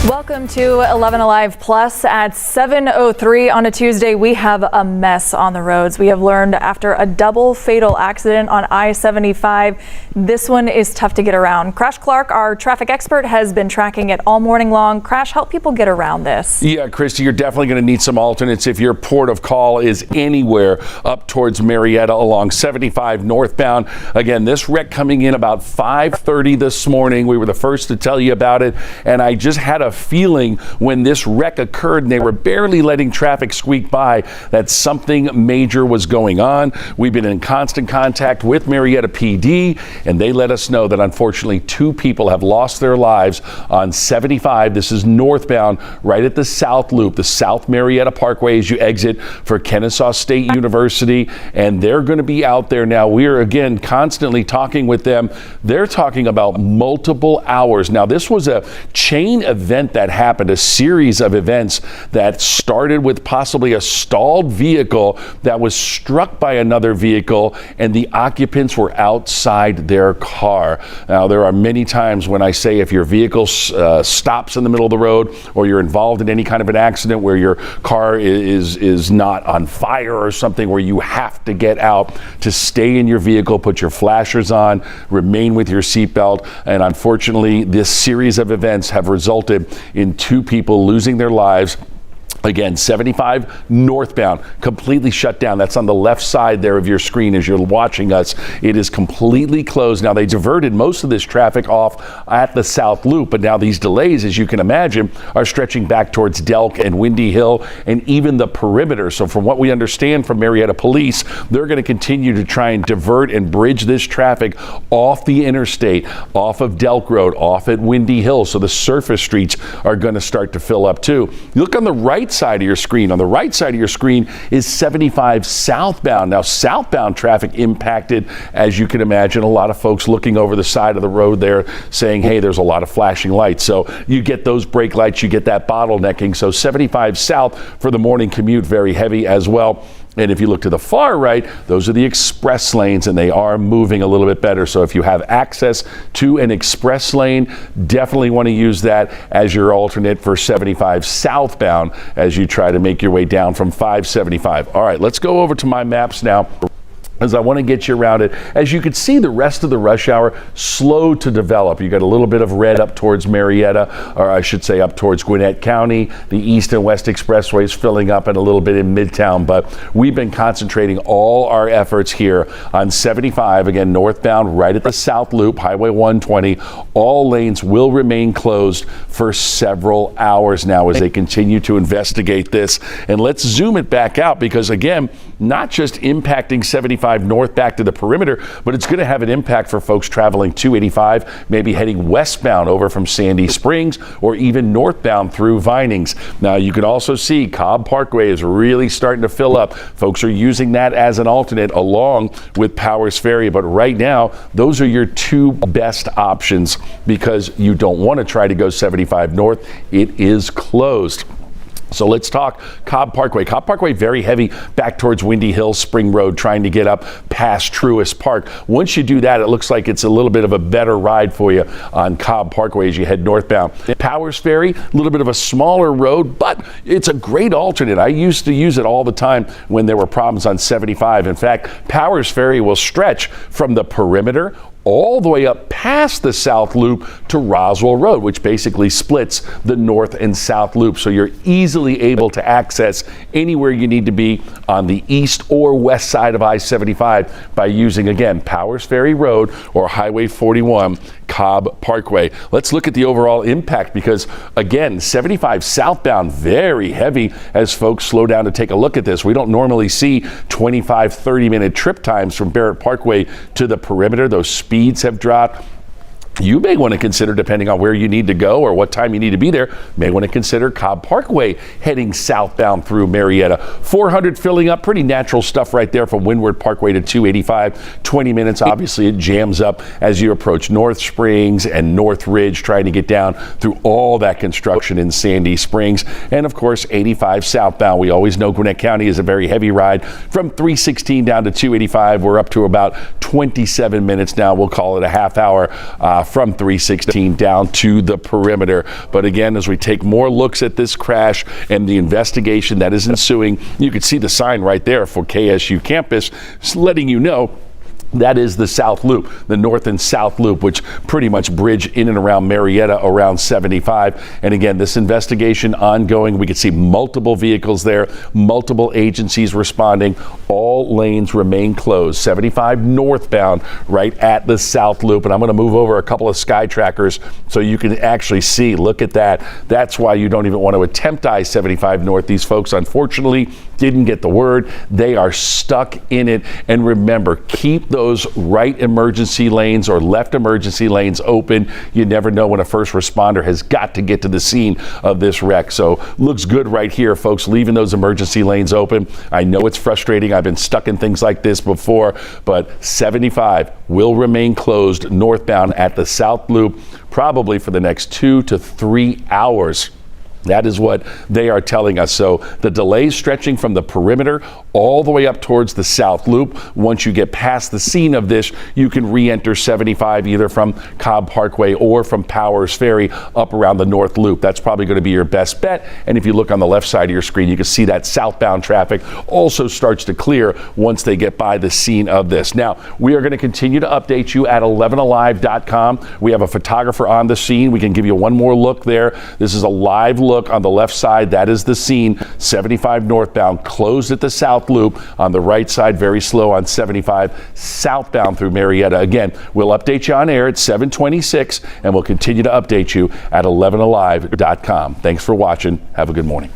Welcome to 11 Alive Plus at 7:03 on a Tuesday. We have a mess on the roads. We have learned after a double fatal accident on I-75, this one is tough to get around. Crash Clark, our traffic expert, has been tracking it all morning long. Crash, help people get around this. Yeah, Christy, you're definitely going to need some alternates if your port of call is anywhere up towards Marietta along 75 northbound. Again, this wreck coming in about 5:30 this morning. We were the first to tell you about it, and I just had a feeling when this wreck occurred and they were barely letting traffic squeak by that something major was going on. We've been in constant contact with Marietta PD, and they let us know that unfortunately 2 people have lost their lives on 75. This is northbound right at the South Loop, the South Marietta Parkway as you exit for Kennesaw State University, and they're going to be out there now. We are again constantly talking with them. They're talking about multiple hours. Now, this was a chain event that happened, a series of events that started with possibly a stalled vehicle that was struck by another vehicle, and the occupants were outside their car. Now, there are many times when I say if your vehicle stops in the middle of the road, or you're involved in any kind of an accident where your car is not on fire or something, where you have to get out, to stay in your vehicle, put your flashers on, remain with your seatbelt. And unfortunately, this series of events have resulted in 2 people losing their lives. Again, 75 northbound, completely shut down. That's on the left side there of your screen as you're watching us. It is completely closed. Now, they diverted most of this traffic off at the South Loop, but now these delays, as you can imagine, are stretching back towards Delk and Windy Hill and even the perimeter. So from what we understand from Marietta Police, they're going to continue to try and divert and bridge this traffic off the interstate, off of Delk Road, off at Windy Hill. So the surface streets are going to start to fill up too. You look on the right side of your screen. On the right side of your screen is 75 southbound. Now, southbound traffic impacted, as you can imagine, a lot of folks looking over the side of the road there saying, hey, there's a lot of flashing lights. So you get those brake lights, you get that bottlenecking. So 75 south for the morning commute, very heavy as well. And if you look to the far right, those are the express lanes, and they are moving a little bit better. So if you have access to an express lane, definitely want to use that as your alternate for 75 southbound as you try to make your way down from 575. All right, let's go over to my maps now, as I want to get you around it. As you can see, the rest of the rush hour slow to develop. You got a little bit of red up towards Marietta, or I should say up towards Gwinnett County. The east and west expressways filling up, and a little bit in Midtown. But we've been concentrating all our efforts here on 75, again northbound right at the South Loop, Highway 120. All lanes will remain closed for several hours now as they continue to investigate this. And let's zoom it back out, because again, not just impacting 75 north back to the perimeter, but it's going to have an impact for folks traveling 285, maybe heading westbound over from Sandy Springs, or even northbound through Vinings. Now, you can also see Cobb Parkway is really starting to fill up. Folks are using that as an alternate along with Powers Ferry, but right now, those are your 2 best options, because you don't want to try to go 75 north. It is closed. So let's talk Cobb Parkway. Cobb Parkway, very heavy back towards Windy Hill, Spring Road, trying to get up past Truist Park. Once you do that, it looks like it's a little bit of a better ride for you on Cobb Parkway as you head northbound. Powers Ferry, a little bit of a smaller road, but it's a great alternate. I used to use it all the time when there were problems on 75. In fact, Powers Ferry will stretch from the perimeter all the way up past the South Loop to Roswell Road, which basically splits the North and South Loop. So you're easily able to access anywhere you need to be on the east or west side of I-75 by using, again, Powers Ferry Road or Highway 41, Cobb Parkway. Let's look at the overall impact, because, again, 75 southbound, very heavy as folks slow down to take a look at this. We don't normally see 25, 30-minute trip times from Barrett Parkway to the perimeter. Those speeds have dropped. You may want to consider, depending on where you need to go or what time you need to be there, may want to consider Cobb Parkway heading southbound through Marietta. 400 filling up, pretty natural stuff right there from Windward Parkway to 285. 20 minutes, obviously it jams up as you approach North Springs and North Ridge, trying to get down through all that construction in Sandy Springs. And of course, 85 southbound. We always know Gwinnett County is a very heavy ride from 316 down to 285. We're up to about 27 minutes now. We'll call it a half hour from 316 down to the perimeter. But again, as we take more looks at this crash and the investigation that is ensuing, you can see the sign right there for KSU campus, letting you know that is the South Loop, the North and South Loop, which pretty much bridge in and around Marietta around 75. And again, this investigation ongoing. We could see multiple vehicles there, multiple agencies responding. All lanes remain closed. 75 northbound right at the South Loop. And I'm going to move over a couple of sky trackers so you can actually see. Look at that. That's why you don't even want to attempt I-75 north. These folks, unfortunately, didn't get the word. They are stuck in it. And remember, keep those right emergency lanes or left emergency lanes open. You never know when a first responder has got to get to the scene of this wreck. So looks good right here, folks, leaving those emergency lanes open. I know it's frustrating. I've been stuck in things like this before, but 75 will remain closed northbound at the South Loop probably for the next 2 to 3 hours. That is what they are telling us. So the delays stretching from the perimeter all the way up towards the South Loop. Once you get past the scene of this, you can re-enter 75 either from Cobb Parkway or from Powers Ferry up around the North Loop. That's probably going to be your best bet. And if you look on the left side of your screen, you can see that southbound traffic also starts to clear once they get by the scene of this. Now, we are going to continue to update you at 11alive.com. We have a photographer on the scene. We can give you one more look there. This is a live look on the left side. That is the scene. 75 northbound closed at the South Loop. On the right side, very slow on 75 southbound through Marietta. Again, we'll update you on air at 7:26, and we'll continue to update you at 11alive.com. Thanks for watching. Have a good morning.